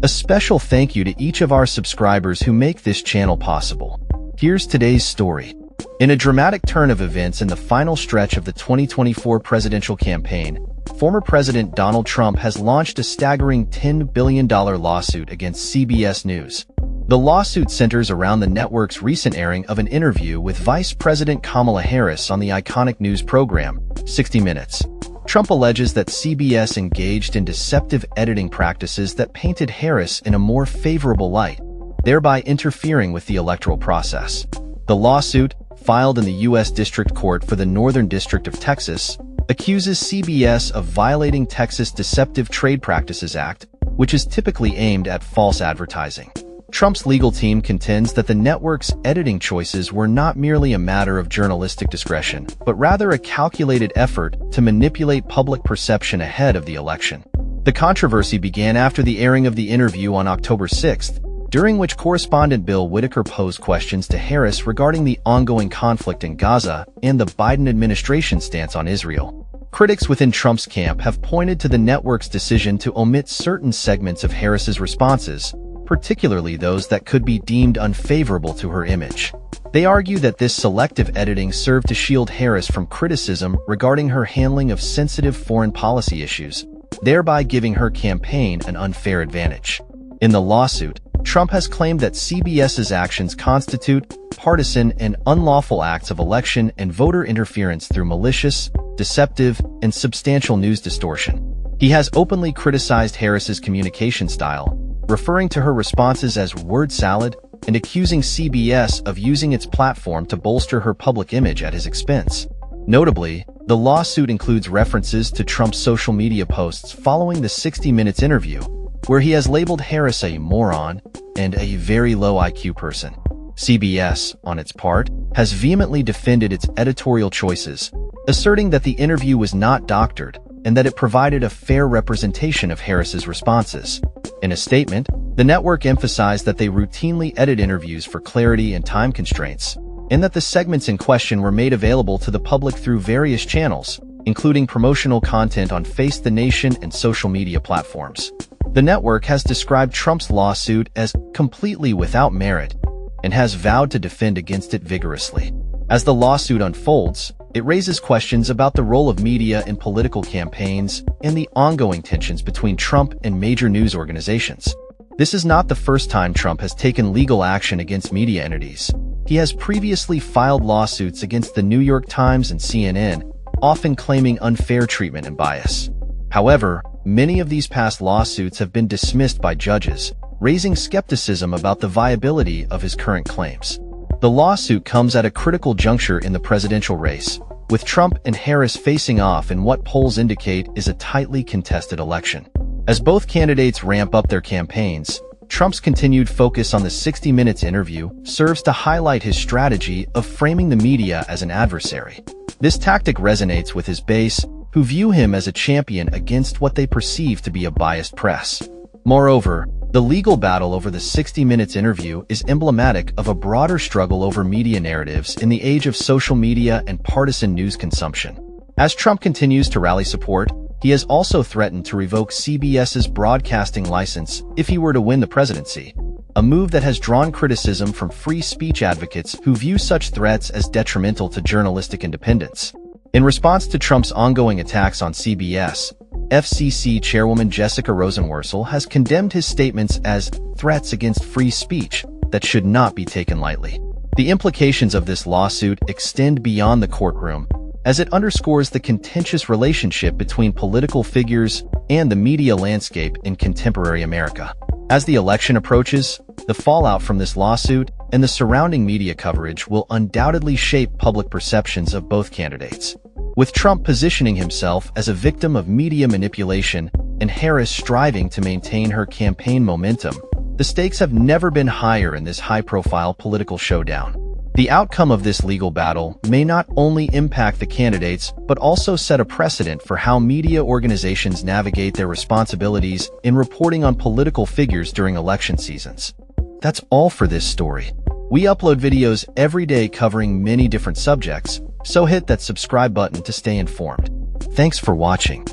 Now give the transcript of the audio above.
A special thank you to each of our subscribers who make this channel possible. Here's today's story. In a dramatic turn of events in the final stretch of the 2024 presidential campaign, former President Donald Trump has launched a staggering $10 billion lawsuit against CBS News. The lawsuit centers around the network's recent airing of an interview with Vice President Kamala Harris on the iconic news program, 60 Minutes. Trump alleges that CBS engaged in deceptive editing practices that painted Harris in a more favorable light, thereby interfering with the electoral process. The lawsuit, filed in the U.S. District Court for the Northern District of Texas, accuses CBS of violating Texas Deceptive Trade Practices Act, which is typically aimed at false advertising. Trump's legal team contends that the network's editing choices were not merely a matter of journalistic discretion, but rather a calculated effort to manipulate public perception ahead of the election. The controversy began after the airing of the interview on October 6th, during which correspondent Bill Whitaker posed questions to Harris regarding the ongoing conflict in Gaza and the Biden administration's stance on Israel. Critics within Trump's camp have pointed to the network's decision to omit certain segments of Harris's responses, particularly those that could be deemed unfavorable to her image. They argue that this selective editing served to shield Harris from criticism regarding her handling of sensitive foreign policy issues, thereby giving her campaign an unfair advantage. In the lawsuit, Trump has claimed that CBS's actions constitute partisan and unlawful acts of election and voter interference through malicious, deceptive, and substantial news distortion. He has openly criticized Harris's communication style, referring to her responses as word salad and accusing CBS of using its platform to bolster her public image at his expense. Notably, the lawsuit includes references to Trump's social media posts following the 60 Minutes interview, where he has labeled Harris a moron and a very low IQ person. CBS, on its part, has vehemently defended its editorial choices, asserting that the interview was not doctored and that it provided a fair representation of Harris's responses. In a statement, the network emphasized that they routinely edit interviews for clarity and time constraints, and that the segments in question were made available to the public through various channels, including promotional content on Face the Nation and social media platforms. The network has described Trump's lawsuit as completely without merit and has vowed to defend against it vigorously. As the lawsuit unfolds, it raises questions about the role of media in political campaigns and the ongoing tensions between Trump and major news organizations. This is not the first time Trump has taken legal action against media entities. He has previously filed lawsuits against the New York Times and CNN, often claiming unfair treatment and bias. However, many of these past lawsuits have been dismissed by judges, raising skepticism about the viability of his current claims. The lawsuit comes at a critical juncture in the presidential race, with Trump and Harris facing off in what polls indicate is a tightly contested election. As both candidates ramp up their campaigns, Trump's continued focus on the 60 Minutes interview serves to highlight his strategy of framing the media as an adversary. This tactic resonates with his base, who view him as a champion against what they perceive to be a biased press. Moreover, the legal battle over the 60 Minutes interview is emblematic of a broader struggle over media narratives in the age of social media and partisan news consumption. As Trump continues to rally support, he has also threatened to revoke CBS's broadcasting license if he were to win the presidency, a move that has drawn criticism from free speech advocates who view such threats as detrimental to journalistic independence. In response to Trump's ongoing attacks on CBS, FCC Chairwoman Jessica Rosenworcel has condemned his statements as threats against free speech that should not be taken lightly. The implications of this lawsuit extend beyond the courtroom, as it underscores the contentious relationship between political figures and the media landscape in contemporary America. As the election approaches, the fallout from this lawsuit and the surrounding media coverage will undoubtedly shape public perceptions of both candidates. With Trump positioning himself as a victim of media manipulation and Harris striving to maintain her campaign momentum, the stakes have never been higher in this high-profile political showdown. The outcome of this legal battle may not only impact the candidates, but also set a precedent for how media organizations navigate their responsibilities in reporting on political figures during election seasons. That's all for this story. We upload videos every day covering many different subjects, so hit that subscribe button to stay informed. Thanks for watching.